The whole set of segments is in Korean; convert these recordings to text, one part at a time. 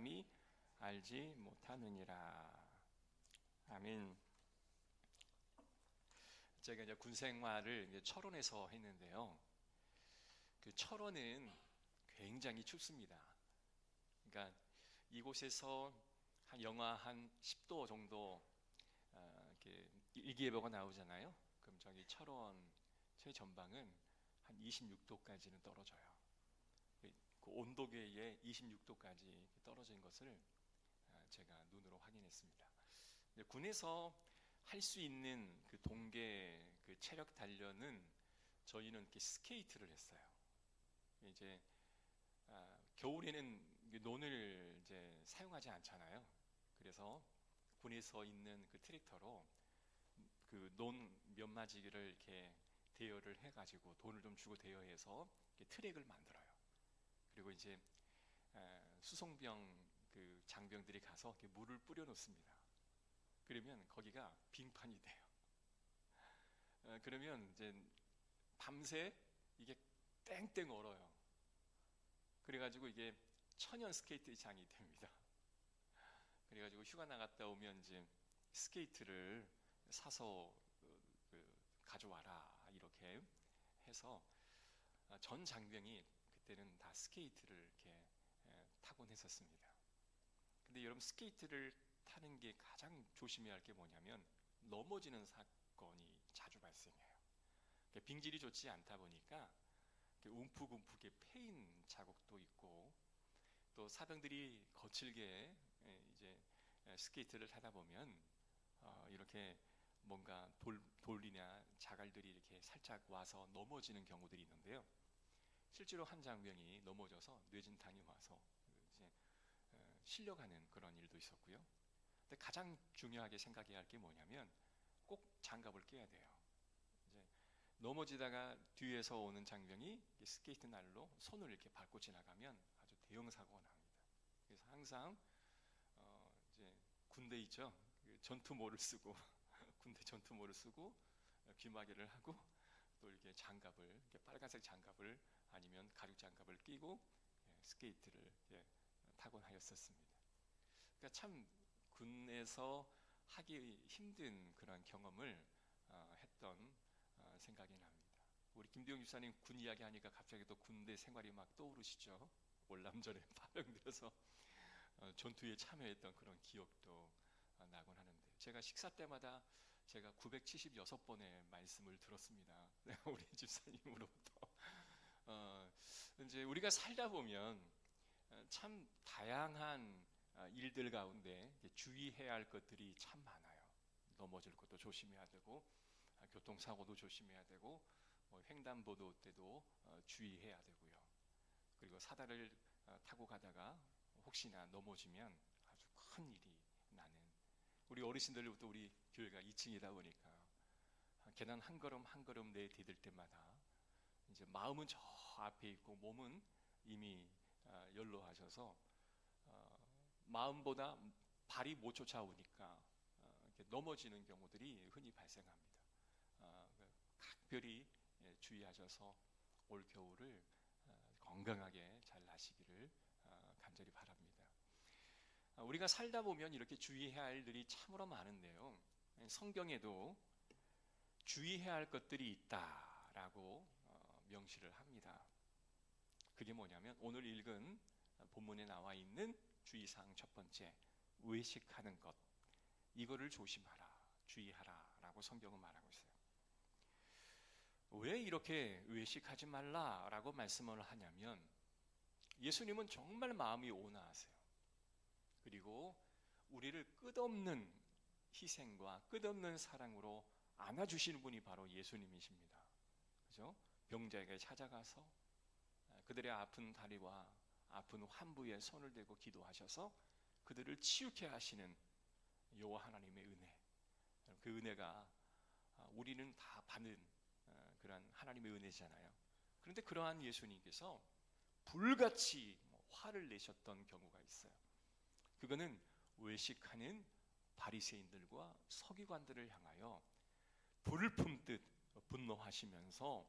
사람이 알지 못하느니라. 아멘. 제가 이제 군 생활을 이제 철원에서 했는데요. 그 철원은 굉장히 춥습니다. 그러니까 이곳에서 한 영하 한 10도 정도 이렇게 일기예보가 나오잖아요. 그럼 저기 철원 최전방은 한 26도까지는 떨어져요. 그 온도계에 26도까지 떨어진 것을 제가 눈으로 확인했습니다. 군에서 할 수 있는 그 동계 그 체력 단련은 저희는 이렇게 스케이트를 했어요. 이제 겨울에는 논을 이제 사용하지 않잖아요. 그래서 군에서 있는 그 트랙터로 그 논 몇 마지기를 이렇게 대여를 해가지고 돈을 좀 주고 대여해서 트랙을 만들어요. 그리고 이제 수송병 그 장병들이 가서 이렇게 물을 뿌려 놓습니다. 그러면 거기가 빙판이 돼요. 그러면 이제 밤새 이게 땡땡 얼어요. 그래가지고 이게 천연 스케이트장이 됩니다. 그래가지고 휴가 나갔다 오면 이제 스케이트를 사서 가져와라 이렇게 해서 전 장병이 그때는 다 스케이트를 이렇게 타곤 했었습니다. 근데 여러분, 스케이트를 타는 게 가장 조심해야 할 게 뭐냐면 넘어지는 사건이 자주 발생해요. 빙질이 좋지 않다 보니까 움푹움푹 패인 자국도 있고, 또 사병들이 거칠게 이제 스케이트를 타다 보면 이렇게 뭔가 돌이나 자갈들이 이렇게 살짝 와서 넘어지는 경우들이 있는데요. 실제로 한 장병이 넘어져서 뇌진탕이 와서 이제 실려가는 그런 일도 있었고요. 근데 가장 중요하게 생각해야 할 게 뭐냐면 꼭 장갑을 껴야 돼요. 이제 넘어지다가 뒤에서 오는 장병이 스케이트 날로 손을 이렇게 밟고 지나가면 아주 대형 사고가 납니다. 그래서 항상 이제 군대 있죠. 그 전투모를 쓰고 군대 전투모를 쓰고 귀마개를 하고 또 이렇게 장갑을, 이렇게 빨간색 장갑을 아니면 가죽 장갑을 끼고 스케이트를 타곤 하였었습니다. 그러니까 참 군에서 하기 힘든 그런 경험을 했던 생각이 납니다. 우리 김대용 집사님 군 이야기 하니까 갑자기 또 군대 생활이 막 떠오르시죠. 월남전에 파병되어서 전투에 참여했던 그런 기억도 나곤 하는데, 제가 식사 때마다 제가 976번의 말씀을 들었습니다. 우리 집사님으로부터. 이제 우리가 살다 보면 참 다양한 일들 가운데 주의해야 할 것들이 참 많아요. 넘어질 것도 조심해야 되고, 교통사고도 조심해야 되고, 횡단보도 때도 주의해야 되고요. 그리고 사다리를 타고 가다가 혹시나 넘어지면 아주 큰 일이 나는, 우리 어르신들부터 우리 교회가 2층이다 보니까 계단 한 걸음 한 걸음 내디딜 때마다 이제 마음은 저 앞에 있고 몸은 이미 연로하셔서 마음보다 발이 못 쫓아오니까 이렇게 넘어지는 경우들이 흔히 발생합니다. 각별히 주의하셔서 올 겨울을 건강하게 잘 나시기를 간절히 바랍니다. 우리가 살다 보면 이렇게 주의해야 할 일이 참으로 많은데요, 성경에도 주의해야 할 것들이 있다라고 명시를 합니다. 그게 뭐냐면 오늘 읽은 본문에 나와 있는 주의사항 첫 번째, 외식하는 것, 이거를 조심하라, 주의하라 라고 성경은 말하고 있어요. 왜 이렇게 외식하지 말라라고 말씀을 하냐면, 예수님은 정말 마음이 온화하세요. 그리고 우리를 끝없는 희생과 끝없는 사랑으로 안아주시는 분이 바로 예수님이십니다. 그죠? 병자에게 찾아가서 그들의 아픈 다리와 아픈 환부에 손을 대고 기도하셔서 그들을 치유케 하시는 여호와 하나님의 은혜, 그 은혜가 우리는 다 받는 그러한 하나님의 은혜잖아요. 그런데 그러한 예수님께서 불같이 화를 내셨던 경우가 있어요. 그거는 외식하는 바리새인들과 서기관들을 향하여 불을 품듯 분노하시면서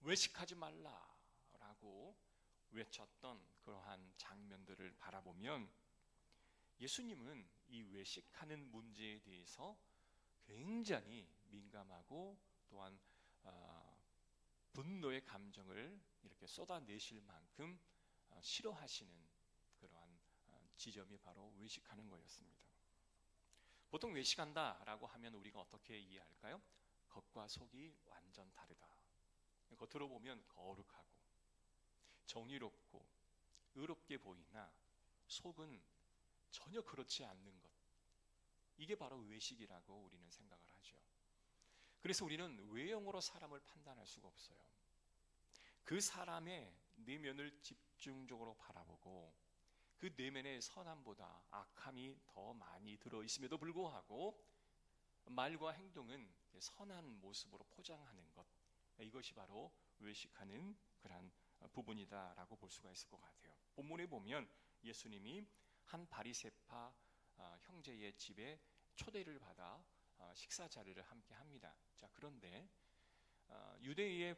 외식하지 말라라고 외쳤던 그러한 장면들을 바라보면 예수님은 이 외식하는 문제에 대해서 굉장히 민감하고 또한 분노의 감정을 이렇게 쏟아내실 만큼 싫어하시는 그러한 지점이 바로 외식하는 거였습니다. 보통 외식한다라고 하면 우리가 어떻게 이해할까요? 겉과 속이 완전 다르다. 겉으로 보면 거룩하고 정의롭고 의롭게 보이나 속은 전혀 그렇지 않는 것. 이게 바로 외식이라고 우리는 생각을 하죠. 그래서 우리는 외형으로 사람을 판단할 수가 없어요. 그 사람의 내면을 집중적으로 바라보고 그 내면의 선함보다 악함이 더 많이 들어있음에도 불구하고 말과 행동은 선한 모습으로 포장하는 것, 이것이 바로 외식하는 그런 부분이다라고 볼 수가 있을 것 같아요. 본문에 보면 예수님이 한 바리새파 형제의 집에 초대를 받아 식사 자리를 함께 합니다. 자, 그런데 유대인의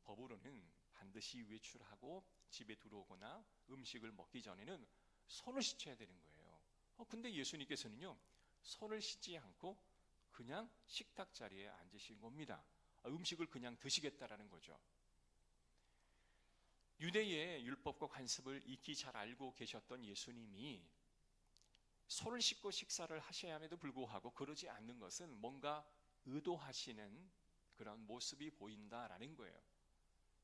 법으로는 반드시 외출하고 집에 들어오거나 음식을 먹기 전에는 손을 씻어야 되는 거예요. 근데 예수님께서는요, 손을 씻지 않고 그냥 식탁 자리에 앉으신 겁니다. 음식을 그냥 드시겠다라는 거죠. 유대의 율법과 관습을 익히 잘 알고 계셨던 예수님이 손을 씻고 식사를 하셔야 함에도 불구하고 그러지 않는 것은 뭔가 의도하시는 그런 모습이 보인다라는 거예요.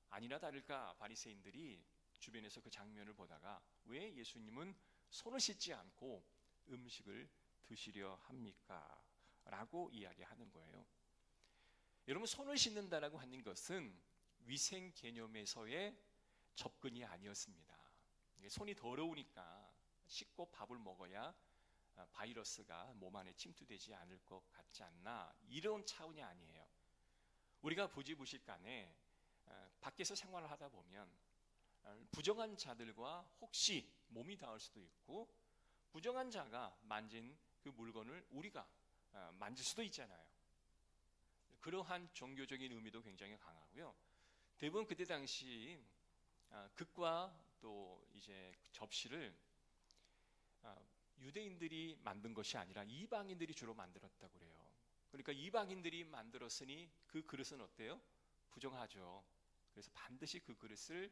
아니나 다를까 바리새인들이 주변에서 그 장면을 보다가 왜 예수님은 손을 씻지 않고 음식을 드시려 합니까? 라고 이야기하는 거예요. 여러분, 손을 씻는다라고 하는 것은 위생 개념에서의 접근이 아니었습니다. 손이 더러우니까 씻고 밥을 먹어야 바이러스가 몸 안에 침투되지 않을 것 같지 않나, 이런 차원이 아니에요. 우리가 부지부식간에 밖에서 생활을 하다 보면 부정한 자들과 혹시 몸이 닿을 수도 있고 부정한 자가 만진 그 물건을 우리가 만질 수도 있잖아요. 그러한 종교적인 의미도 굉장히 강하고요. 대부분 그때 당시 극과 또 이제 접시를 유대인들이 만든 것이 아니라 이방인들이 주로 만들었다고 그래요. 그러니까 이방인들이 만들었으니 그 그릇은 어때요? 부정하죠. 그래서 반드시 그 그릇을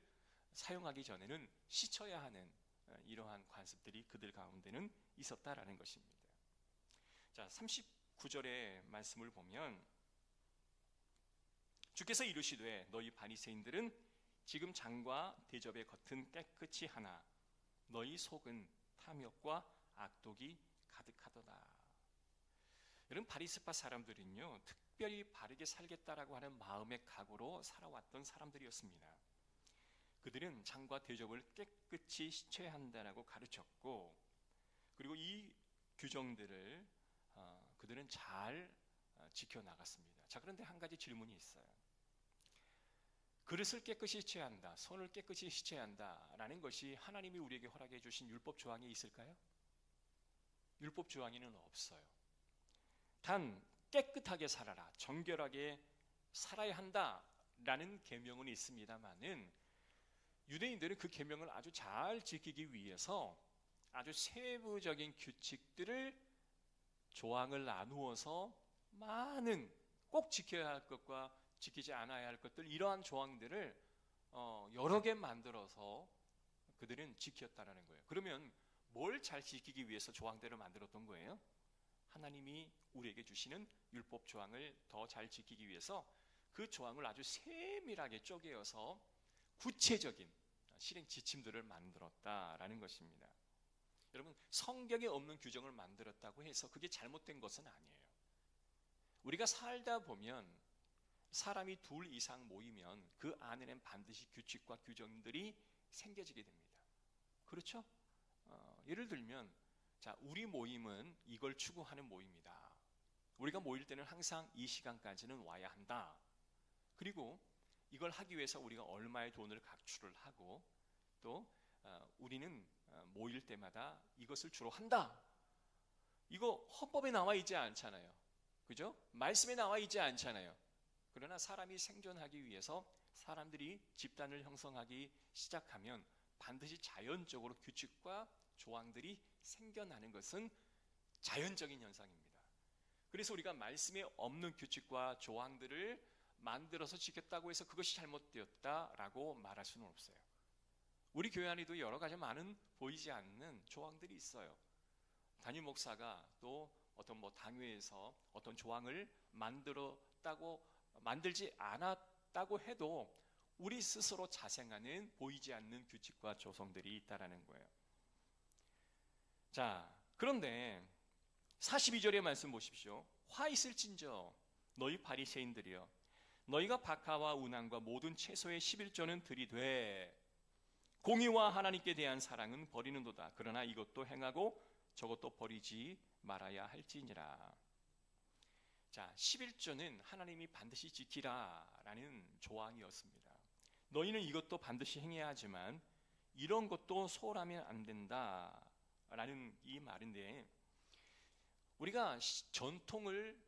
사용하기 전에는 씻어야 하는 이러한 관습들이 그들 가운데는 있었다라는 것입니다. 자, 39절의 말씀을 보면 주께서 이르시되 너희 바리새인들은 지금 장과 대접의 겉은 깨끗이 하나 너희 속은 탐욕과 악독이 가득하도다. 여러분, 바리새파 사람들은요, 특별히 바르게 살겠다라고 하는 마음의 각오로 살아왔던 사람들이었습니다. 그들은 장과 대접을 깨끗이 씻어야 한다라고 가르쳤고, 그리고 이 규정들을 그들은 잘 지켜나갔습니다. 자, 그런데 한 가지 질문이 있어요. 그릇을 깨끗이 씻어야 한다, 손을 깨끗이 씻어야 한다라는 것이 하나님이 우리에게 허락해 주신 율법 조항에 있을까요? 율법 조항에는 없어요. 단 깨끗하게 살아라, 정결하게 살아야 한다라는 계명은 있습니다만은 유대인들은 그 계명을 아주 잘 지키기 위해서 아주 세부적인 규칙들을 조항을 나누어서 많은 꼭 지켜야 할 것과 지키지 않아야 할 것들, 이러한 조항들을 여러 개 만들어서 그들은 지켰다라는 거예요. 그러면 뭘 잘 지키기 위해서 조항들을 만들었던 거예요? 하나님이 우리에게 주시는 율법 조항을 더 잘 지키기 위해서 그 조항을 아주 세밀하게 쪼개어서 구체적인 실행 지침들을 만들었다라는 것입니다. 여러분, 성경에 없는 규정을 만들었다고 해서 그게 잘못된 것은 아니에요. 우리가 살다 보면 사람이 둘 이상 모이면 그 안에는 반드시 규칙과 규정들이 생겨지게 됩니다. 그렇죠? 예를 들면, 자, 우리 모임은 이걸 추구하는 모임이다. 우리가 모일 때는 항상 이 시간까지는 와야 한다. 그리고 이걸 하기 위해서 우리가 얼마의 돈을 각출을 하고 또 우리는 모일 때마다 이것을 주로 한다. 이거 헌법에 나와 있지 않잖아요. 그죠? 말씀에 나와 있지 않잖아요. 그러나 사람이 생존하기 위해서 사람들이 집단을 형성하기 시작하면 반드시 자연적으로 규칙과 조항들이 생겨나는 것은 자연적인 현상입니다. 그래서 우리가 말씀에 없는 규칙과 조항들을 만들어서 지켰다고 해서 그것이 잘못되었다라고 말할 수는 없어요. 우리 교회 안에도 여러 가지 많은 보이지 않는 조항들이 있어요. 담임 목사가 또 어떤 당회에서 어떤 조항을 만들지 않았다고 해도 우리 스스로 자생하는 보이지 않는 규칙과 조성들이 있다라는 거예요. 자, 그런데 42절의 말씀 보십시오. 화 있을진저 너희 바리새인들이여, 너희가 박하와 운항과 모든 채소의 11조는 들이되 공의와 하나님께 대한 사랑은 버리는도다. 그러나 이것도 행하고 저것도 버리지 말아야 할지니라. 자, 11조는 하나님이 반드시 지키라라는 조항이었습니다. 너희는 이것도 반드시 행해야 하지만 이런 것도 소홀하면 안 된다라는 이 말인데, 우리가 전통을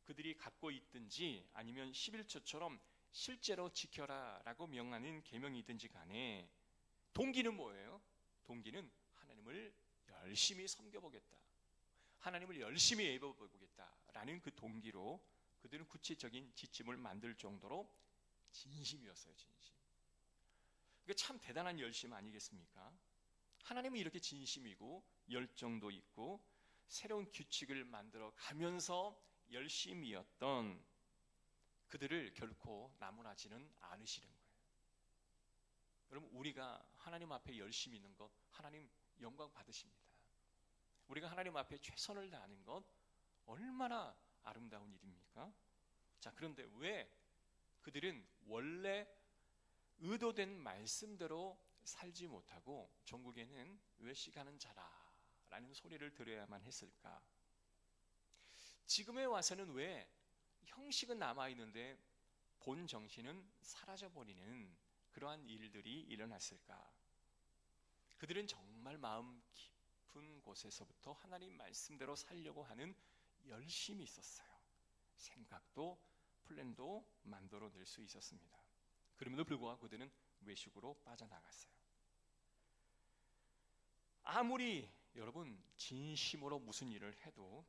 그들이 갖고 있든지 아니면 11조처럼 실제로 지켜라라고 명하는 계명이든지 간에 동기는 뭐예요? 동기는 하나님을 열심히 섬겨보겠다, 하나님을 열심히 예배해보겠다라는 그 동기로 그들은 구체적인 지침을 만들 정도로 진심이었어요. 진심. 이게 참 대단한 열심 아니겠습니까? 하나님은 이렇게 진심이고 열정도 있고 새로운 규칙을 만들어 가면서 열심이었던 그들을 결코 나무라지는 않으시는 거예요. 여러분, 우리가 하나님 앞에 열심히 있는 것 하나님 영광 받으십니다. 우리가 하나님 앞에 최선을 다하는 것 얼마나 아름다운 일입니까? 자, 그런데 왜 그들은 원래 의도된 말씀대로 살지 못하고 종국에는 왜 시가는 자라 라는 소리를 들어야만 했을까? 지금에 와서는 왜 형식은 남아있는데 본 정신은 사라져버리는 그러한 일들이 일어났을까? 그들은 정말 마음 깊은 곳에서부터 하나님 말씀대로 살려고 하는 열심이 있었어요. 생각도 플랜도 만들어낼 수 있었습니다. 그럼에도 불구하고 그들은 외식으로 빠져나갔어요. 아무리 여러분 진심으로 무슨 일을 해도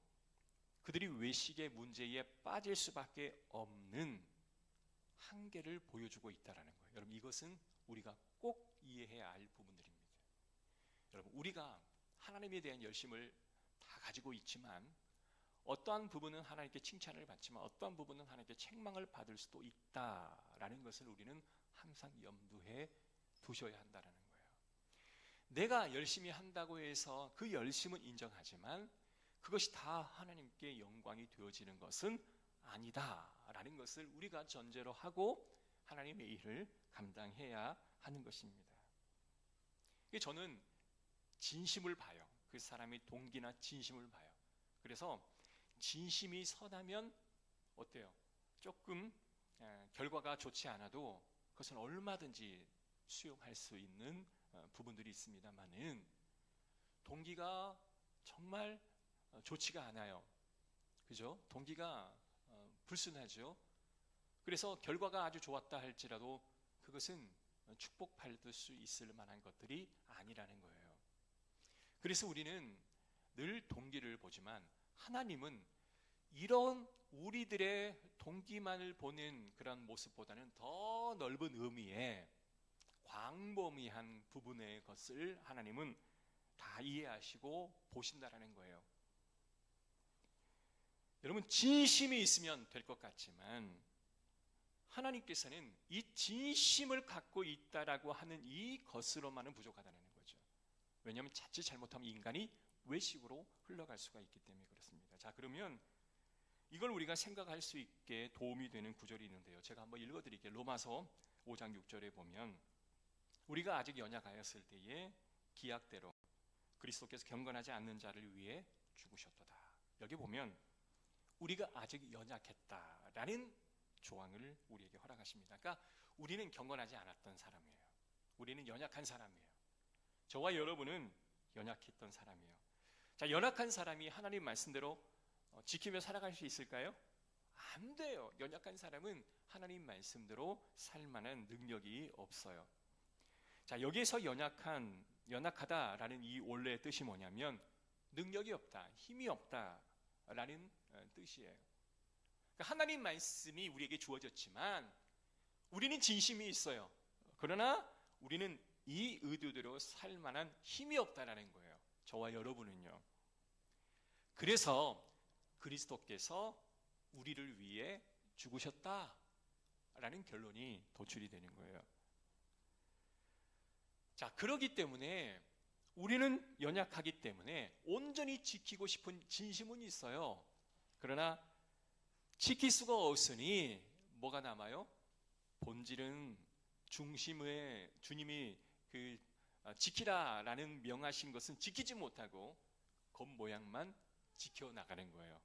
그들이 외식의 문제에 빠질 수밖에 없는 한계를 보여주고 있다는 거예요. 여러분, 이것은 우리가 꼭 이해해야 할 부분들입니다. 여러분, 우리가 하나님에 대한 열심을 다 가지고 있지만 어떠한 부분은 하나님께 칭찬을 받지만 어떠한 부분은 하나님께 책망을 받을 수도 있다라는 것을 우리는 항상 염두에 두셔야 한다는 거예요. 내가 열심히 한다고 해서 그 열심은 인정하지만 그것이 다 하나님께 영광이 되어지는 것은 아니다라는 것을 우리가 전제로 하고 하나님의 일을 감당해야 하는 것입니다. 저는 진심을 봐요. 그 사람의 동기나 진심을 봐요. 그래서 진심이 선하면 어때요? 조금 결과가 좋지 않아도 그것은 얼마든지 수용할 수 있는 부분들이 있습니다만은 동기가 정말 좋지가 않아요. 그죠? 동기가 불순하죠. 그래서 결과가 아주 좋았다 할지라도 그것은 축복받을 수 있을 만한 것들이 아니라는 거예요. 그래서 우리는 늘 동기를 보지만 하나님은 이런 우리들의 동기만을 보는 그런 모습보다는 더 넓은 의미의 광범위한 부분의 것을 하나님은 다 이해하시고 보신다라는 거예요. 여러분, 진심이 있으면 될 것 같지만 하나님께서는 이 진심을 갖고 있다라고 하는 이 것으로만은 부족하다는 거죠. 왜냐하면 자칫 잘못하면 인간이 외식으로 흘러갈 수가 있기 때문에 그렇습니다. 자, 그러면 이걸 우리가 생각할 수 있게 도움이 되는 구절이 있는데요. 제가 한번 읽어드릴게요. 로마서 5장 6절에 보면 우리가 아직 연약하였을 때에 기약대로 그리스도께서 경건하지 않는 자를 위해 죽으셨도다. 여기 보면 우리가 아직 연약했다라는 조항을 우리에게 허락하십니다. 그러니까 우리는 경건하지 않았던 사람이에요. 우리는 연약한 사람이에요. 저와 여러분은 연약했던 사람이에요. 자, 연약한 사람이 하나님 말씀대로 지키며 살아갈 수 있을까요? 안 돼요. 연약한 사람은 하나님 말씀대로 살 만한 능력이 없어요. 자, 여기에서 연약한 연약하다라는 이 원래의 뜻이 뭐냐면 능력이 없다, 힘이 없다라는 뜻이에요. 그러니까 하나님 말씀이 우리에게 주어졌지만 우리는 진심이 있어요. 그러나 우리는 이 의도대로 살 만한 힘이 없다라는 거예요. 저와 여러분은요. 그래서 그리스도께서 우리를 위해 죽으셨다라는 결론이 도출이 되는 거예요. 자, 그러기 때문에 우리는 연약하기 때문에 온전히 지키고 싶은 진심은 있어요. 그러나 지킬 수가 없으니 뭐가 남아요? 본질은 중심에 주님이 지키라라는 명하신 것은 지키지 못하고 겉모양만 지켜나가는 거예요.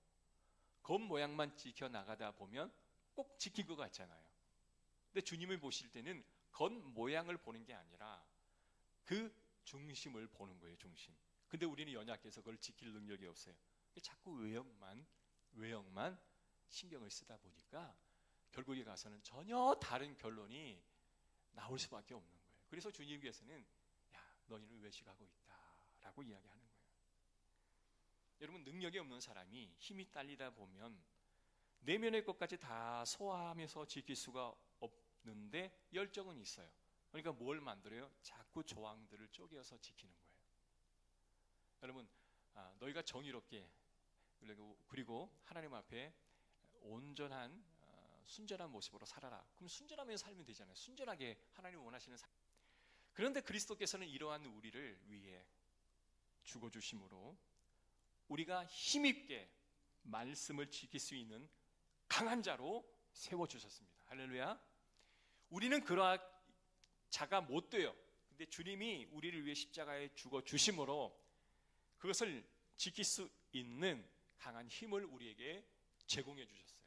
겉모양만 지켜나가다 보면 꼭 지킨 것 같잖아요. 근데 주님을 보실 때는 겉모양을 보는 게 아니라 그 중심을 보는 거예요. 중심. 근데 우리는 연약해서 그걸 지킬 능력이 없어요. 자꾸 외형만 신경을 쓰다 보니까 결국에 가서는 전혀 다른 결론이 나올 수밖에 없는 거예요. 그래서 주님께서는 야, 너희는 외식하고 있다라고 이야기하는 거예요. 여러분, 능력이 없는 사람이 힘이 딸리다 보면 내면의 것까지 다 소화하면서 지킬 수가 없는데 열정은 있어요. 그러니까 뭘 만들어요? 자꾸 조항들을 쪼개서 지키는 거예요. 여러분, 너희가 정의롭게 그리고 하나님 앞에 온전한 순전한 모습으로 살아라. 그럼 순전하면 살면 되잖아요. 순전하게 하나님 원하시는 삶. 그런데 그리스도께서는 이러한 우리를 위해 죽어주심으로 우리가 힘있게 말씀을 지킬 수 있는 강한 자로 세워주셨습니다. 할렐루야. 우리는 그러한 자가 못 돼요. 근데 주님이 우리를 위해 십자가에 죽어주심으로 그것을 지킬 수 있는 강한 힘을 우리에게 제공해 주셨어요.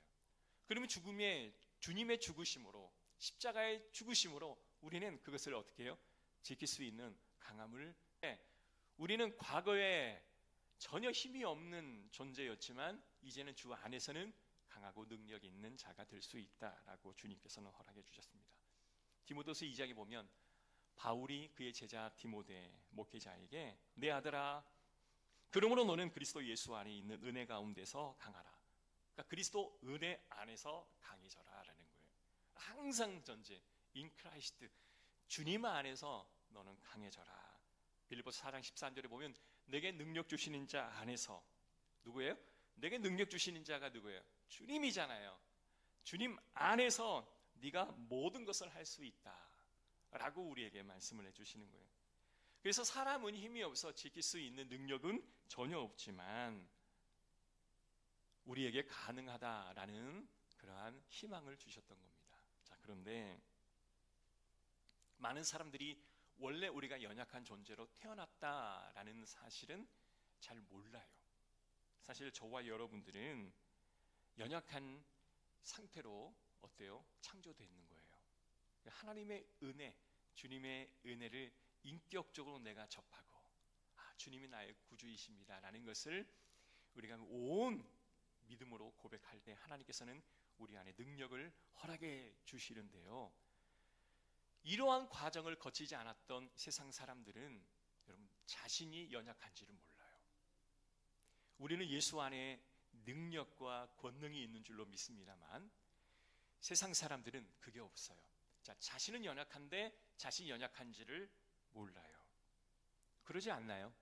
그러면 주님의 죽으심으로, 십자가의 죽으심으로 우리는 그것을 어떻게 해요? 지킬 수 있는 강함을. 우리는 과거에 전혀 힘이 없는 존재였지만 이제는 주 안에서는 강하고 능력 있는 자가 될 수 있다라고 주님께서는 허락해 주셨습니다. 디모데서 2장에 보면 바울이 그의 제자 디모데 목회자에게 내 아들아, 그러므로 너는 그리스도 예수 안에 있는 은혜 가운데서 강하라. 그러니까 그리스도 은혜 안에서 강해져라라는 거예요. 항상 전제 in Christ, 주님 안에서 너는 강해져라. 빌립보서 4장 13절에 보면 내게 능력 주시는 자 안에서, 누구예요? 내게 능력 주시는 자가 누구예요? 주님이잖아요. 주님 안에서 네가 모든 것을 할 수 있다 라고 우리에게 말씀을 해주시는 거예요. 그래서 사람은 힘이 없어 지킬 수 있는 능력은 전혀 없지만 우리에게 가능하다라는 그러한 희망을 주셨던 겁니다. 자, 그런데 많은 사람들이 원래 우리가 연약한 존재로 태어났다라는 사실은 잘 몰라요. 사실 저와 여러분들은 연약한 상태로 어때요? 창조되는 거예요. 하나님의 은혜, 주님의 은혜를 인격적으로 내가 접하고 주님이 나의 구주이십니다 라는 것을 우리가 온 믿음으로 고백할 때 하나님께서는 우리 안에 능력을 허락해 주시는데요, 이러한 과정을 거치지 않았던 세상 사람들은 여러분 자신이 연약한지를 몰라요. 우리는 예수 안에 능력과 권능이 있는 줄로 믿습니다만 세상 사람들은 그게 없어요. 자, 자신은 연약한데 자신이 연약한지를 몰라요. 그러지 않나요?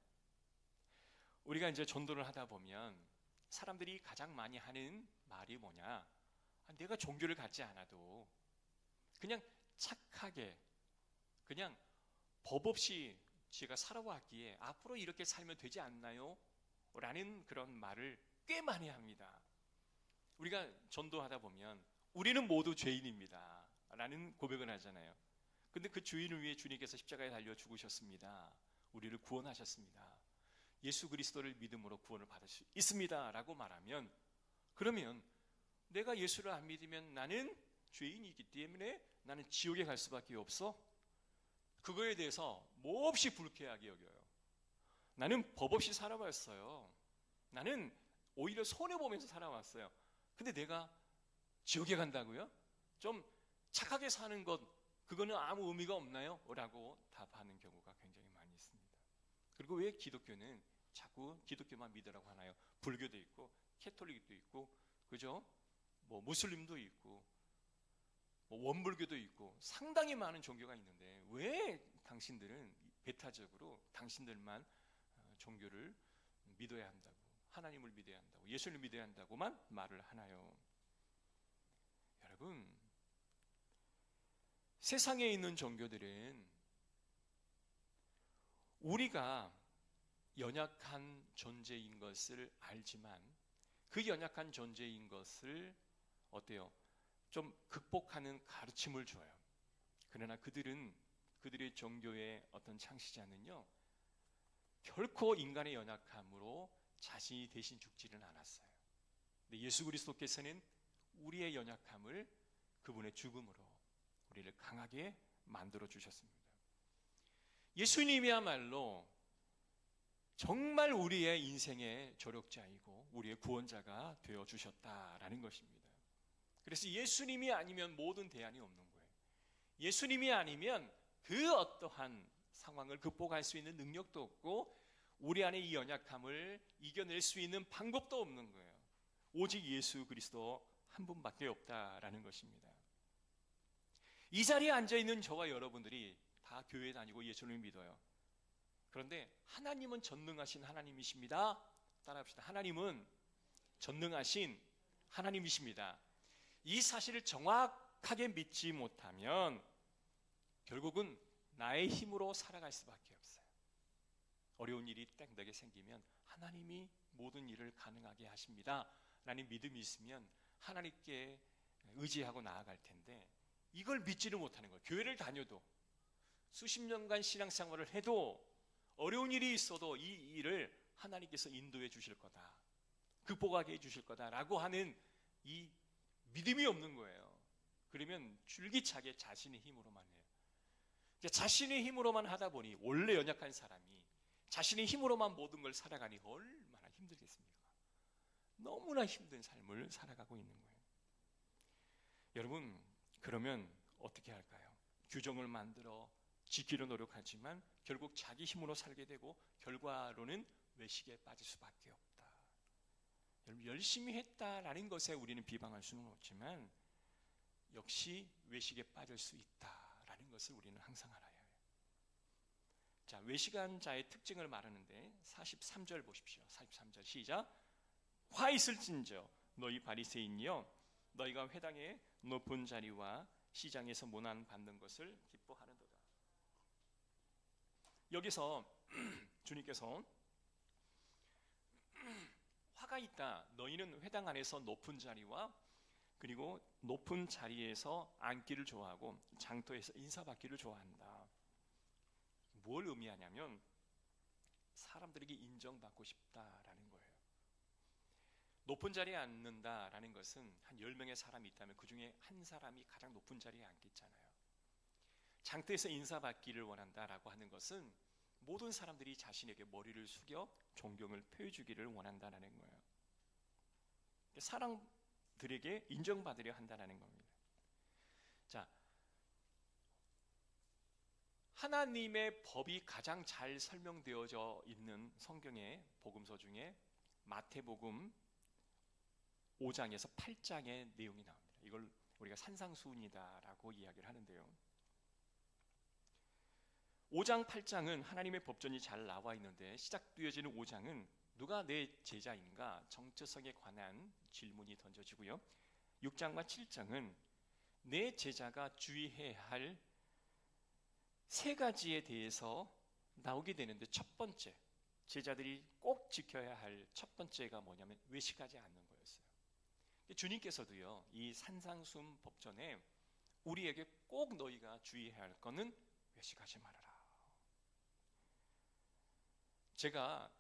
우리가 이제 전도를 하다 보면 사람들이 가장 많이 하는 말이 뭐냐? 내가 종교를 갖지 않아도 그냥 착하게, 그냥 법 없이 제가 살아왔기에 앞으로 이렇게 살면 되지 않나요? 라는 그런 말을 꽤 많이 합니다. 우리가 전도하다 보면 우리는 모두 죄인입니다 라는 고백을 하잖아요. 근데 그 죄인을 위해 주님께서 십자가에 달려 죽으셨습니다. 우리를 구원하셨습니다. 예수 그리스도를 믿음으로 구원을 받을 수 있습니다 라고 말하면, 그러면 내가 예수를 안 믿으면 나는 죄인이기 때문에 나는 지옥에 갈 수밖에 없어? 그거에 대해서 몹시 불쾌하게 여겨요. 나는 법 없이 살아왔어요. 나는 오히려 손해보면서 살아왔어요. 근데 내가 지옥에 간다고요? 좀 착하게 사는 것, 그거는 아무 의미가 없나요? 라고 답하는 경우가 굉장히 많이 있습니다. 그리고 왜 기독교는 자꾸 기독교만 믿으라고 하나요? 불교도 있고 캐톨릭도 있고, 그죠? 뭐 무슬림도 있고, 뭐 원불교도 있고, 상당히 많은 종교가 있는데 왜 당신들은 배타적으로 당신들만 종교를 믿어야 한다고, 하나님을 믿어야 한다고, 예수를 믿어야 한다고만 말을 하나요? 여러분, 세상에 있는 종교들은 우리가 연약한 존재인 것을 알지만 그 연약한 존재인 것을 어때요? 좀 극복하는 가르침을 줘요. 그러나 그들의 종교의 어떤 창시자는요, 결코 인간의 연약함으로 자신이 대신 죽지는 않았어요. 근데 예수 그리스도께서는 우리의 연약함을 그분의 죽음으로 우리를 강하게 만들어 주셨습니다. 예수님이야말로 정말 우리의 인생의 조력자이고 우리의 구원자가 되어 주셨다라는 것입니다. 그래서 예수님이 아니면 모든 대안이 없는 거예요. 예수님이 아니면 그 어떠한 상황을 극복할 수 있는 능력도 없고 우리 안에 이 연약함을 이겨낼 수 있는 방법도 없는 거예요. 오직 예수 그리스도 한 분밖에 없다라는 것입니다. 이 자리에 앉아있는 저와 여러분들이 다 교회 다니고 예수님을 믿어요. 그런데 하나님은 전능하신 하나님이십니다. 따라합시다. 하나님은 전능하신 하나님이십니다. 이 사실을 정확하게 믿지 못하면 결국은 나의 힘으로 살아갈 수밖에 없어요. 어려운 일이 땡되게 생기면 하나님이 모든 일을 가능하게 하십니다 라는 믿음이 있으면 하나님께 의지하고 나아갈 텐데 이걸 믿지를 못하는 거예요. 교회를 다녀도 수십 년간 신앙생활을 해도 어려운 일이 있어도 이 일을 하나님께서 인도해 주실 거다, 극복하게 해 주실 거다라고 하는 이 믿음이 없는 거예요. 그러면 줄기차게 자신의 힘으로만 해요. 자신의 힘으로만 하다 보니 원래 연약한 사람이 자신의 힘으로만 모든 걸 살아가니 얼마나 힘들겠습니까? 너무나 힘든 삶을 살아가고 있는 거예요. 여러분, 그러면 어떻게 할까요? 규정을 만들어 지키려 노력하지만 결국 자기 힘으로 살게 되고 결과로는 외식에 빠질 수밖에 없다. 여러분, 열심히 했다라는 것에 우리는 비방할 수는 없지만 역시 외식에 빠질 수 있다라는 것을 우리는 항상 알아야 해요. 자, 외식한 자의 특징을 말하는데 43절 보십시오. 43절 시작. 화 있을진저 너희 바리새인이여, 너희가 회당의 높은 자리와 시장에서 모난 받는 것을 기뻐하는도다. 여기서 주님께서 화가 있다, 너희는 회당 안에서 높은 자리와 그리고 높은 자리에서 앉기를 좋아하고 장터에서 인사받기를 좋아한다. 뭘 의미하냐면 사람들에게 인정받고 싶다라는 거예요. 높은 자리에 앉는다라는 것은 한 10명의 사람이 있다면 그 중에 한 사람이 가장 높은 자리에 앉겠잖아요. 장터에서 인사받기를 원한다라고 하는 것은 모든 사람들이 자신에게 머리를 숙여 존경을 표해주기를 원한다는 거예요. 사람들에게 인정받으려 한다는 겁니다. 자, 하나님의 법이 가장 잘 설명되어져 있는 성경의 복음서 중에 마태복음 5장에서 8장의 내용이 나옵니다. 이걸 우리가 산상수훈이다라고 이야기를 하는데요. 5장 8장은 하나님의 법전이 잘 나와 있는데 시작되어지는 5장은 누가 내 제자인가 정체성에 관한 질문이 던져지고요. 6장과 7장은 내 제자가 주의해야 할 세 가지에 대해서 나오게 되는데 첫 번째, 제자들이 꼭 지켜야 할 첫 번째가 뭐냐면 외식하지 않는 거였어요. 주님께서도요, 이 산상수훈 법전에 우리에게 꼭 너희가 주의해야 할 것은 외식하지 말아라. 제가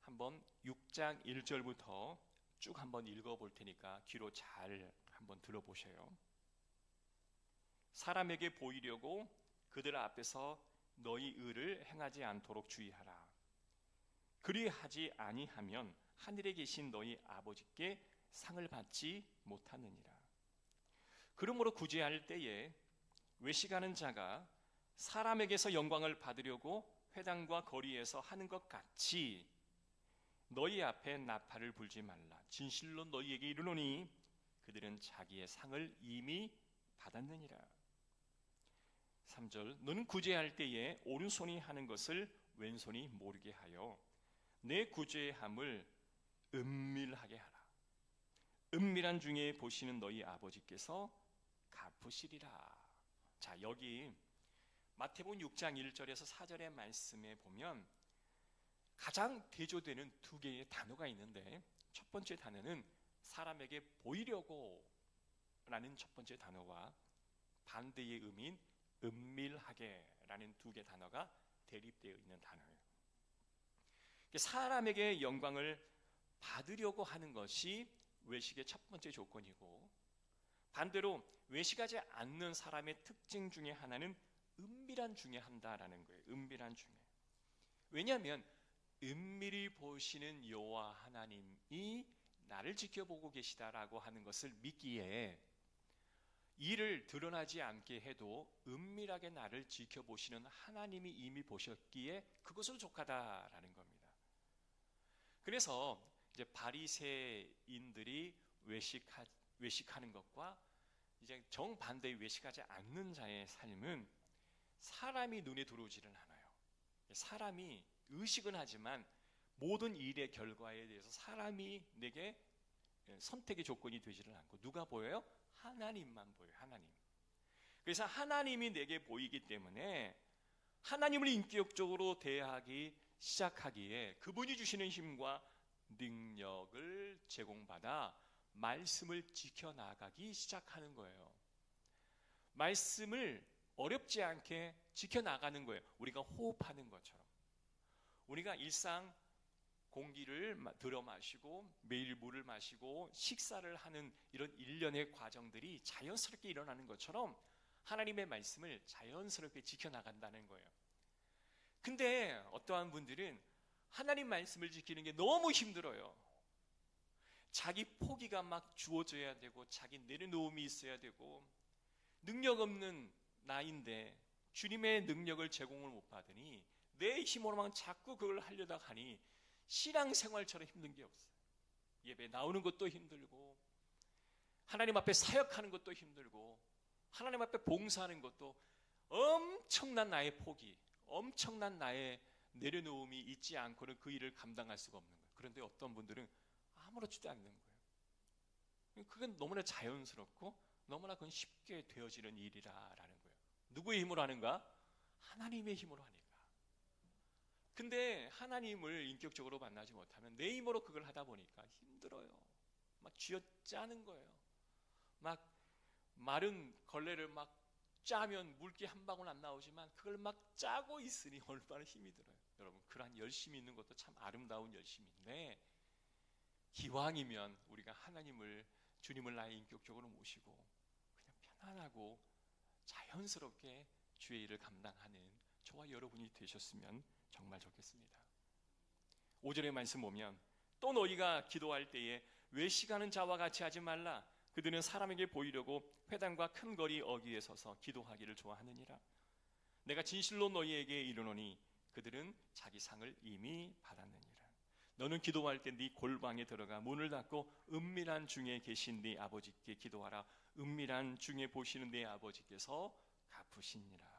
한번 6장 1절부터 쭉 한번 읽어볼 테니까 귀로 잘 한번 들어보셔요. 사람에게 보이려고 그들 앞에서 너희 의를 행하지 않도록 주의하라. 그리하지 아니하면 하늘에 계신 너희 아버지께 상을 받지 못하느니라. 그러므로 구제할 때에 외식하는 자가 사람에게서 영광을 받으려고 회당과 거리에서 하는 것 같이 너희 앞에 나팔을 불지 말라. 진실로 너희에게 이르노니 그들은 자기의 상을 이미 받았느니라. 3절 너는 구제할 때에 오른손이 하는 것을 왼손이 모르게 하여 내 구제함을 은밀하게 하라. 은밀한 중에 보시는 너희 아버지께서 갚으시리라. 자, 여기 마태복음 6장 1절에서 4절의 말씀에 보면 가장 대조되는 두 개의 단어가 있는데, 첫 번째 단어는 사람에게 보이려고 라는 첫 번째 단어와 반대의 의미인 은밀하게 라는 두 개의 단어가 대립되어 있는 단어예요. 사람에게 영광을 받으려고 하는 것이 외식의 첫 번째 조건이고, 반대로 외식하지 않는 사람의 특징 중에 하나는 은밀한 중에 한다라는 거예요. 은밀한 중에. 왜냐하면 은밀히 보시는 여호와 하나님이 나를 지켜보고 계시다라고 하는 것을 믿기에 이를 드러나지 않게 해도 은밀하게 나를 지켜보시는 하나님이 이미 보셨기에 그것으로 족하다라는 겁니다. 그래서 이제 바리새인들이 외식하는 것과 이제 정반대의 외식하지 않는 자의 삶은 사람이 눈에 들어오지는 않아요. 사람이 의식은 하지만 모든 일의 결과에 대해서 사람이 내게 선택의 조건이 되지를 않고 누가 보여요? 하나님만 보여요. 하나님. 그래서 하나님이 내게 보이기 때문에 하나님을 인격적으로 대하기 시작하기에 그분이 주시는 힘과 능력을 제공받아 말씀을 지켜나가기 시작하는 거예요. 말씀을 어렵지 않게 지켜나가는 거예요. 우리가 호흡하는 것처럼. 우리가 일상 공기를 들어 마시고 매일 물을 마시고 식사를 하는 이런 일련의 과정들이 자연스럽게 일어나는 것처럼 하나님의 말씀을 자연스럽게 지켜나간다는 거예요. 근데 어떠한 분들은 하나님 말씀을 지키는 게 너무 힘들어요. 자기 포기가 막 주어져야 되고 자기 내려놓음이 있어야 되고 능력 없는 나인데 주님의 능력을 제공을 못 받으니 내 힘으로만 자꾸 그걸 하려다 하니 신앙생활처럼 힘든 게 없어요. 예배 나오는 것도 힘들고 하나님 앞에 사역하는 것도 힘들고 하나님 앞에 봉사하는 것도 엄청난 나의 포기, 엄청난 나의 내려놓음이 있지 않고는 그 일을 감당할 수가 없는 거예요. 그런데 어떤 분들은 아무렇지도 않는 거예요. 그건 너무나 자연스럽고 너무나 그건 쉽게 되어지는 일이라는 거예요. 누구의 힘으로 하는가? 하나님의 힘으로 하니까. 근데 하나님을 인격적으로 만나지 못하면 내 힘으로 그걸 하다 보니까 힘들어요. 막 쥐어짜는 거예요. 막 마른 걸레를 막 짜면 물기 한 방울 안 나오지만 그걸 막 짜고 있으니 얼마나 힘이 들어요. 여러분, 그러한 열심이 있는 것도 참 아름다운 열심인데 기왕이면 우리가 하나님을, 주님을 나의 인격적으로 모시고 그냥 편안하고 자연스럽게 주의 일을 감당하는 저와 여러분이 되셨으면 정말 좋겠습니다. 5절의 말씀 보면 또 너희가 기도할 때에 외식하는 자와 같이 하지 말라. 그들은 사람에게 보이려고 회당과 큰 거리 어귀에 서서 기도하기를 좋아하느니라. 내가 진실로 너희에게 이르노니 그들은 자기 상을 이미 받았느니라. 너는 기도할 때 네 골방에 들어가 문을 닫고 은밀한 중에 계신 네 아버지께 기도하라. 은밀한 중에 보시는 네 아버지께서 갚으시니라.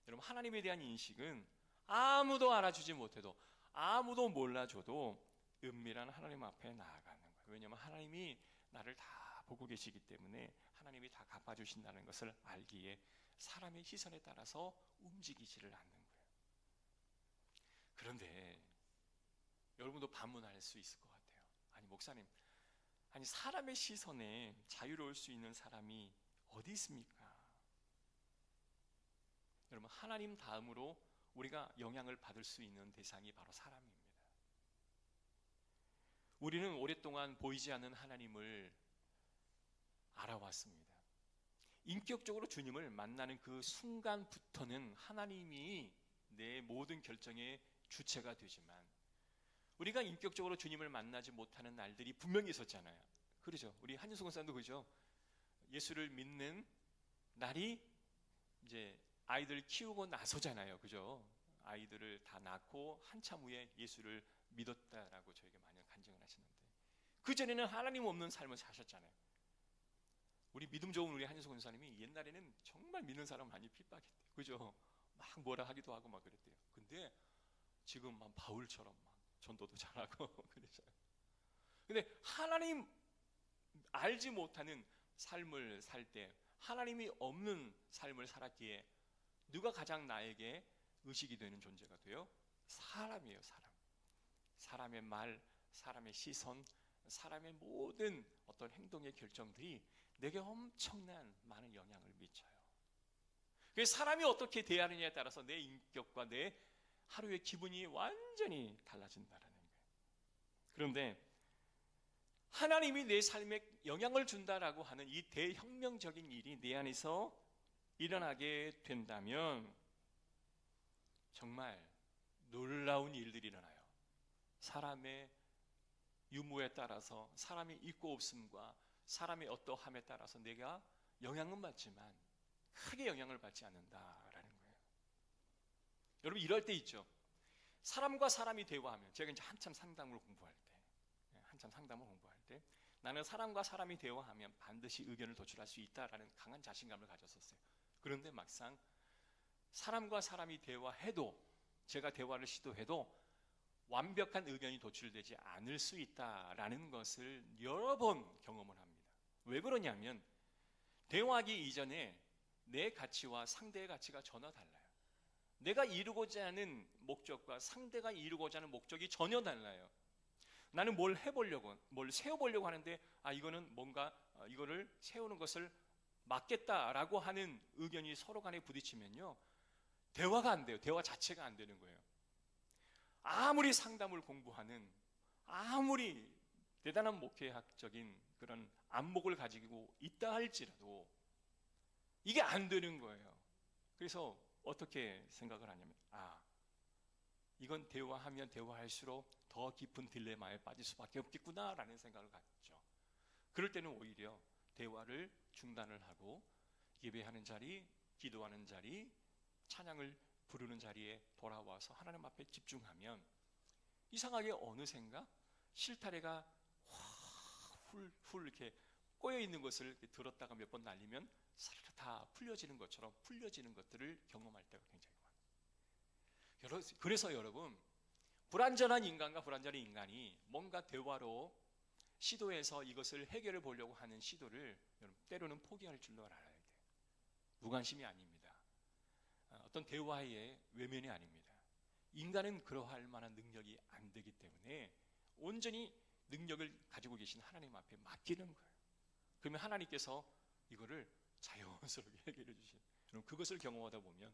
여러분, 하나님에 대한 인식은 아무도 알아주지 못해도 아무도 몰라줘도 은밀한 하나님 앞에 나아가는 거예요. 왜냐하면 하나님이 나를 다 보고 계시기 때문에 하나님이 다 갚아주신다는 것을 알기에 사람의 시선에 따라서 움직이지를 않는 거예요. 그런데 여러분도 반문할 수 있을 것 같아요. 아니 목사님, 아니 사람의 시선에 자유로울 수 있는 사람이 어디 있습니까? 여러분, 하나님 다음으로 우리가 영향을 받을 수 있는 대상이 바로 사람입니다. 우리는 오랫동안 보이지 않는 하나님을 알아왔습니다. 인격적으로 주님을 만나는 그 순간부터는 하나님이 내 모든 결정의 주체가 되지만 우리가 인격적으로 주님을 만나지 못하는 날들이 분명히 있었잖아요. 그렇죠? 우리 한윤성 권사님도 그죠? 예수를 믿는 날이 이제 아이들 키우고 나서잖아요. 그죠? 아이들을 다 낳고 한참 후에 예수를 믿었다라고 저에게 많이 간증을 하시는데, 그전에는 하나님 없는 삶을 사셨잖아요. 우리 믿음 좋은 우리 한효성 권사님이 옛날에는 정말 믿는 사람 많이 핍박했대요. 그죠? 막 뭐라 하기도 하고 막 그랬대요. 근데 지금 막 바울처럼 막 전도도 잘하고 그러잖아요. 근데 하나님 알지 못하는 삶을 살 때, 하나님이 없는 삶을 살았기에 누가 가장 나에게 의식이 되는 존재가 돼요? 사람이에요. 사람. 사람의 말, 사람의 시선, 사람의 모든 어떤 행동의 결정들이 내게 엄청난 많은 영향을 미쳐요. 그래서 사람이 어떻게 대하느냐에 따라서 내 인격과 내 하루의 기분이 완전히 달라진다는 거예요. 그런데 하나님이 내 삶에 영향을 준다라고 하는 이 대혁명적인 일이 내 안에서 일어나게 된다면 정말 놀라운 일들이 일어나요. 사람의 유무에 따라서, 사람이 있고 없음과 사람의 어떠함에 따라서 내가 영향은 받지만 크게 영향을 받지 않는다라는 거예요. 여러분, 이럴 때 있죠. 사람과 사람이 대화하면, 제가 이제 한참 상담을 공부할 때 나는 사람과 사람이 대화하면 반드시 의견을 도출할 수 있다라는 강한 자신감을 가졌었어요. 그런데 막상 사람과 사람이 대화해도, 제가 대화를 시도해도 완벽한 의견이 도출되지 않을 수 있다라는 것을 여러 번 경험을 합니다. 왜 그러냐면 대화하기 이전에 내 가치와 상대의 가치가 전혀 달라요. 내가 이루고자 하는 목적과 상대가 이루고자 하는 목적이 전혀 달라요. 나는 뭘 해보려고, 뭘 세워보려고 하는데 이거는 뭔가 이거를 세우는 것을 막겠다라고 하는 의견이 서로 간에 부딪히면요, 대화가 안 돼요. 대화 자체가 안 되는 거예요. 아무리 상담을 공부하는, 아무리 대단한 목회학적인 그런 안목을 가지고 있다 할지라도 이게 안 되는 거예요. 그래서 어떻게 생각을 하냐면 이건 대화하면 대화할수록 더 깊은 딜레마에 빠질 수밖에 없겠구나라는 생각을 갖죠. 그럴 때는 오히려 대화를 중단을 하고 예배하는 자리, 기도하는 자리, 찬양을 부르는 자리에 돌아와서 하나님 앞에 집중하면 이상하게 어느샌가 실타래가 훌훌 이렇게 꼬여 있는 것을 이렇게 들었다가 몇 번 날리면 사르르 다 풀려지는 것처럼 풀려지는 것들을 경험할 때가 굉장히 많아요. 그래서 여러분, 불완전한 인간과 불완전한 인간이 뭔가 대화로 시도해서 이것을 해결해 보려고 하는 시도를 여러분 때로는 포기할 줄로 알아야 돼요. 무관심이 아닙니다. 어떤 대화의 외면이 아닙니다. 인간은 그러할 만한 능력이 안 되기 때문에 온전히 능력을 가지고 계신 하나님 앞에 맡기는 거예요. 그러면 하나님께서 이거를 자연스럽게 해결해 주시는, 여러분 그것을 경험하다 보면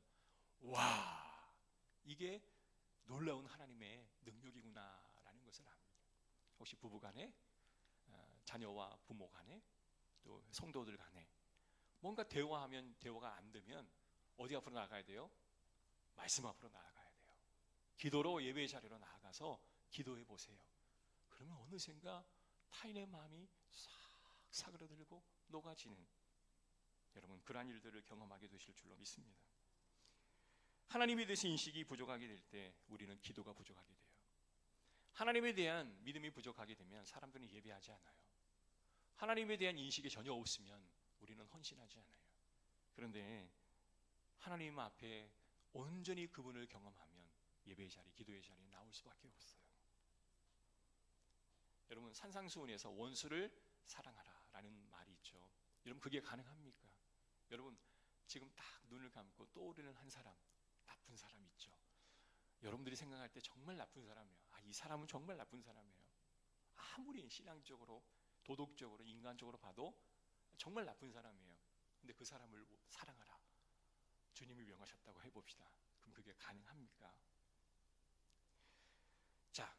와, 이게 놀라운 하나님의 능력이구나라는 것을 압니다. 혹시 부부 간에, 자녀와 부모 간에, 또 성도들 간에 뭔가 대화하면 대화가 안 되면 어디 앞으로 나가야 돼요? 말씀 앞으로 나아가야 돼요. 기도로 예배 자리로 나아가서 기도해 보세요. 그러면 어느샌가 타인의 마음이 싹 사그러들고 녹아지는, 여러분 그러한 일들을 경험하게 되실 줄로 믿습니다. 하나님에 대해서 인식이 부족하게 될 때 우리는 기도가 부족하게 돼요. 하나님에 대한 믿음이 부족하게 되면 사람들은 예배하지 않아요. 하나님에 대한 인식이 전혀 없으면 우리는 헌신하지 않아요. 그런데 하나님 앞에 온전히 그분을 경험하면 예배의 자리, 기도의 자리에 나올 수밖에 없어요. 여러분, 산상수훈에서 원수를 사랑하라 라는 말이 있죠. 여러분 그게 가능합니까? 여러분 지금 딱 눈을 감고 떠오르는 한 사람, 나쁜 사람 있죠. 여러분들이 생각할 때 정말 나쁜 사람이에요. 이 사람은 정말 나쁜 사람이에요. 아무리 신앙적으로, 도덕적으로, 인간적으로 봐도 정말 나쁜 사람이에요. 근데 그 사람을 사랑하라, 주님이 명하셨다고 해봅시다. 그럼 그게 가능합니까? 자,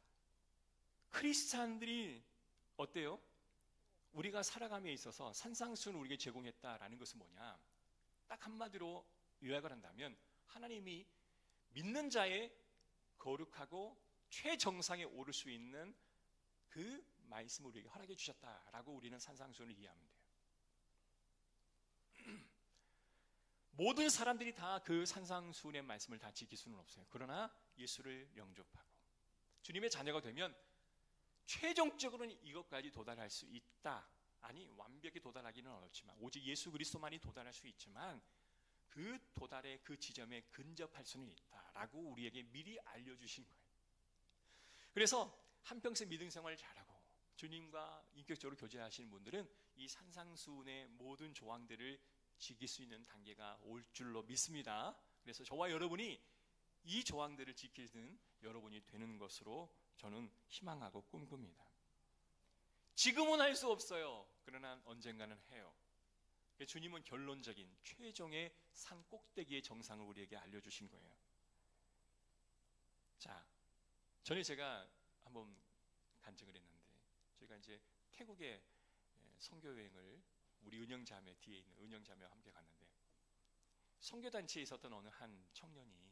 크리스찬들이 어때요? 우리가 살아감에 있어서 산상수훈을 우리에게 제공했다라는 것은 뭐냐? 딱 한마디로 요약을 한다면 하나님이 믿는 자의 거룩하고 최정상에 오를 수 있는 그 말씀을 우리에게 허락해 주셨다라고 우리는 산상수훈을 이해하면 돼요. 모든 사람들이 다 그 산상수훈의 말씀을 다 지킬 수는 없어요. 그러나 예수를 영접하고 주님의 자녀가 되면 최종적으로는 이것까지 도달할 수 있다. 아니, 완벽히 도달하기는 어렵지만 오직 예수 그리스도만이 도달할 수 있지만 그 도달의 그 지점에 근접할 수는 있다라고 우리에게 미리 알려주신 거예요. 그래서 한평생 믿음 생활을 잘하고 주님과 인격적으로 교제하시는 분들은 이 산상수훈의 모든 조항들을 지킬 수 있는 단계가 올 줄로 믿습니다. 그래서 저와 여러분이 이 조항들을 지키는 여러분이 되는 것으로 저는 희망하고 꿈꿉니다. 지금은 할 수 없어요. 그러나 언젠가는 해요. 주님은 결론적인 최종의 산 꼭대기의 정상을 우리에게 알려주신 거예요. 자, 전에 제가 한번 간증을 했는데 저희가 이제 태국에 선교 여행을 우리 은영자매 뒤에 있는 은영자매와 함께 갔는데 선교단체에 있었던 어느 한 청년이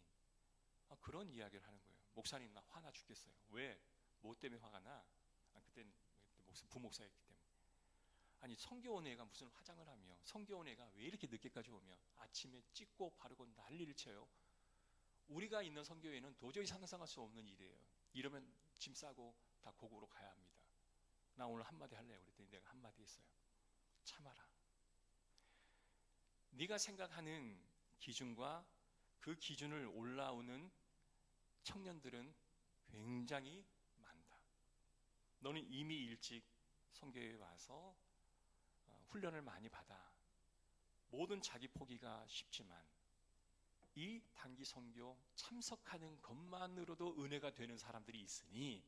그런 이야기를 하는 거예요. 목사님, 나 화나 죽겠어요. 왜? 뭐 때문에 화가 나? 그땐 부목사였기 때문에. 아니, 선교원회가 무슨 화장을 하며 선교원회가 왜 이렇게 늦게까지 오며 아침에 찍고 바르고 난리를 쳐요. 우리가 있는 선교회는 도저히 상상할 수 없는 일이에요. 이러면 짐 싸고 다 고국으로 가야 합니다. 나 오늘 한마디 할래요. 그랬더니 내가 한마디 했어요. 참아라. 네가 생각하는 기준과 그 기준을 올라오는 청년들은 굉장히 많다. 너는 이미 일찍 선교회에 와서 훈련을 많이 받아 모든 자기 포기가 쉽지만 이 단기 선교 참석하는 것만으로도 은혜가 되는 사람들이 있으니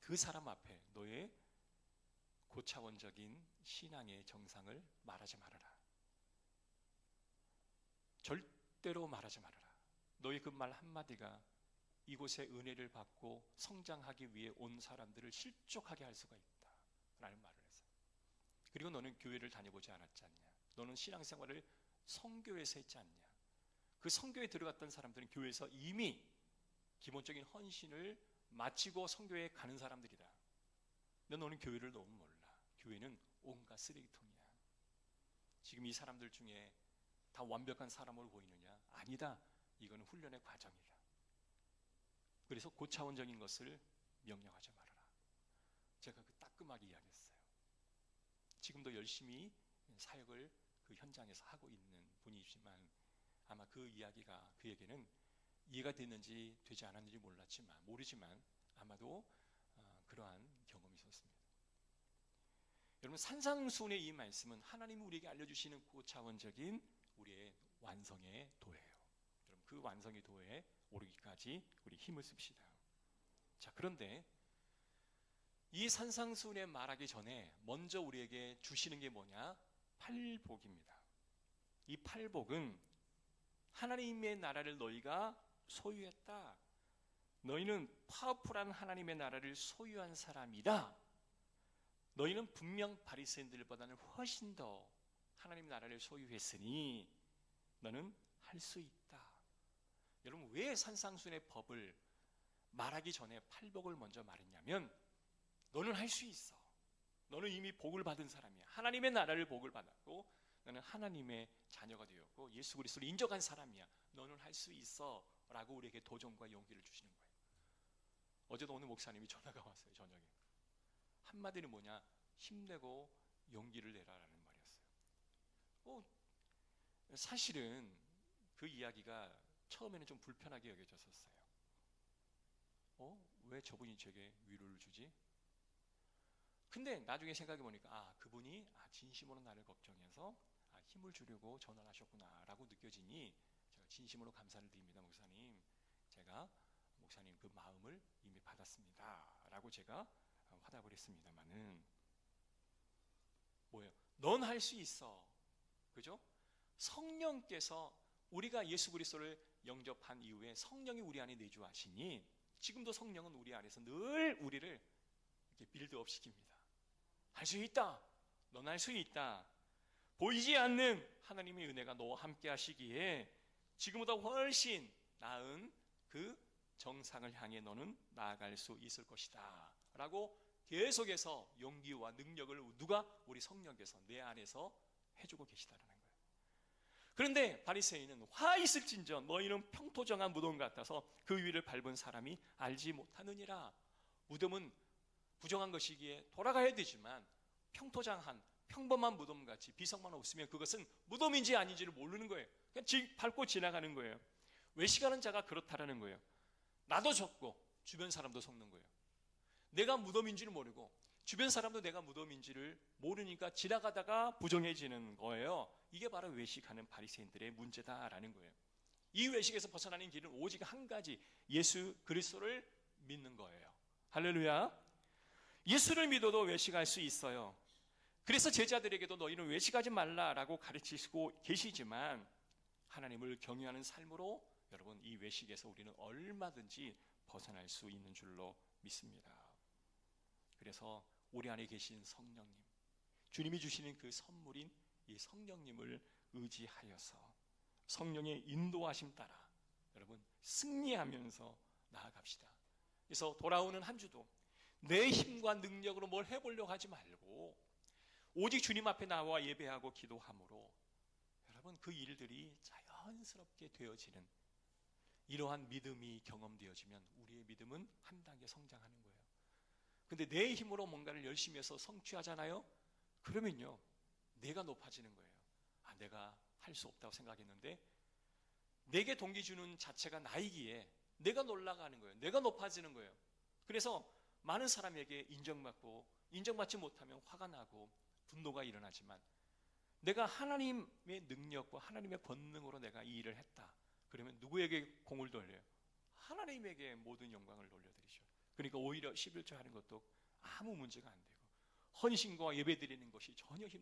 그 사람 앞에 너의 고차원적인 신앙의 정상을 말하지 말아라. 절대로 말하지 말아라. 너의 그 말 한마디가 이곳에 은혜를 받고 성장하기 위해 온 사람들을 실족하게 할 수가 있다 라는 말을 했어요. 그리고 너는 교회를 다녀보지 않았지 않냐? 너는 신앙생활을 성교에서 했지 않냐? 그 성교에 들어갔던 사람들은 교회에서 이미 기본적인 헌신을 마치고 성교에 가는 사람들이다. 근데 너는 교회를 너무 몰라. 교회는 온갖 쓰레기통이야. 지금 이 사람들 중에 다 완벽한 사람으로 보이느냐? 아니다. 이거는 훈련의 과정이다. 그래서 고차원적인 것을 명령하지 말아라. 제가 그 따끔하게 이야기했어요. 지금도 열심히 사역을 그 현장에서 하고 있는 분이지만 아마 그 이야기가 그에게는 이해가 됐는지 되지 않았는지 모르지만 아마도 그러한 경험이 있었습니다. 여러분, 산상수훈의 이 말씀은 하나님이 우리에게 알려주시는 고차원적인 우리의 완성의 도예요. 여러분, 그 완성의 도에 오르기까지 우리 힘을 씁시다. 자, 그런데 이 산상수훈에 말하기 전에 먼저 우리에게 주시는 게 뭐냐? 팔복입니다. 이 팔복은 하나님의 나라를 너희가 소유했다. 너희는 파워풀한 하나님의 나라를 소유한 사람이다. 너희는 분명 바리새인들보다는 훨씬 더 하나님 나라를 소유했으니 너는 할 수 있다. 여러분, 왜 산상수훈의 법을 말하기 전에 팔복을 먼저 말했냐면 너는 할 수 있어. 너는 이미 복을 받은 사람이야. 하나님의 나라를 복을 받았고 너는 하나님의 자녀가 되었고 예수 그리스도를 인정한 사람이야. 너는 할 수 있어 라고 우리에게 도전과 용기를 주시는 거예요. 어제도 오늘 목사님이 전화가 왔어요. 저녁에. 한마디는 뭐냐? 힘내고 용기를 내라라는 말이었어요. 사실은 그 이야기가 처음에는 좀 불편하게 여겨졌었어요. 왜 저분이 제게 위로를 주지? 근데 나중에 생각해 보니까 그분이 진심으로 나를 걱정해서 힘을 주려고 전화를 하셨구나 라고 느껴지니 제가 진심으로 감사를 드립니다. 목사님, 제가 목사님 그 마음을 이미 받았습니다 라고 제가 화답을 했습니다만은 뭐예요? 넌 할 수 있어. 그죠? 성령께서 우리가 예수 그리스도를 영접한 이후에 성령이 우리 안에 내주하시니 지금도 성령은 우리 안에서 늘 우리를 이렇게 빌드업 시킵니다. 할 수 있다. 넌 할 수 있다. 보이지 않는 하나님의 은혜가 너와 함께 하시기에 지금보다 훨씬 나은 그 정상을 향해 너는 나아갈 수 있을 것이다 라고 계속해서 용기와 능력을 누가? 우리 성령께서 내 안에서 해주고 계시다는 거예요. 그런데 바리새인은 화 있을진저 너희는 평토정한 무덤 같아서 그 위를 밟은 사람이 알지 못하느니라. 무덤은 부정한 것이기에 돌아가야 되지만 평토장한 평범한 무덤같이 비석만 없으면 그것은 무덤인지 아닌지를 모르는 거예요. 그냥 밟고 지나가는 거예요. 외식하는 자가 그렇다라는 거예요. 나도 적고 주변 사람도 속는 거예요. 내가 무덤인지를 모르고 주변 사람도 내가 무덤인지를 모르니까 지나가다가 부정해지는 거예요. 이게 바로 외식하는 바리새인들의 문제다라는 거예요. 이 외식에서 벗어나는 길은 오직 한 가지, 예수 그리스도를 믿는 거예요. 할렐루야. 예수를 믿어도 외식할 수 있어요. 그래서 제자들에게도 너희는 외식하지 말라라고 가르치시고 계시지만 하나님을 경외하는 삶으로 여러분 이 외식에서 우리는 얼마든지 벗어날 수 있는 줄로 믿습니다. 그래서 우리 안에 계신 성령님, 주님이 주시는 그 선물인 이 성령님을 의지하여서 성령의 인도하심 따라 여러분 승리하면서 나아갑시다. 그래서 돌아오는 한 주도 내 힘과 능력으로 뭘 해보려고 하지 말고 오직 주님 앞에 나와 예배하고 기도함으로 여러분 그 일들이 자연스럽게 되어지는 이러한 믿음이 경험되어지면 우리의 믿음은 한 단계 성장하는 거예요. 근데 내 힘으로 뭔가를 열심히 해서 성취하잖아요? 그러면요 내가 높아지는 거예요. 아, 내가 할 수 없다고 생각했는데 내게 동기 주는 자체가 나이기에 내가 놀라가는 거예요. 내가 높아지는 거예요. 그래서 많은 사람에게 인정받고 인정받지 못하면 화가 나고 분노가 일어나지만 내가 하나님의 능력과 하나님의 권능으로 내가 이 일을 했다. 그러면 누구에게 공을 돌려요? 하나님에게 모든 영광을 돌려드리죠. 그러니까 오히려 11조 하는 것도 아무 문제가 안 되고 헌신과 예배 드리는 것이 전혀 힘들지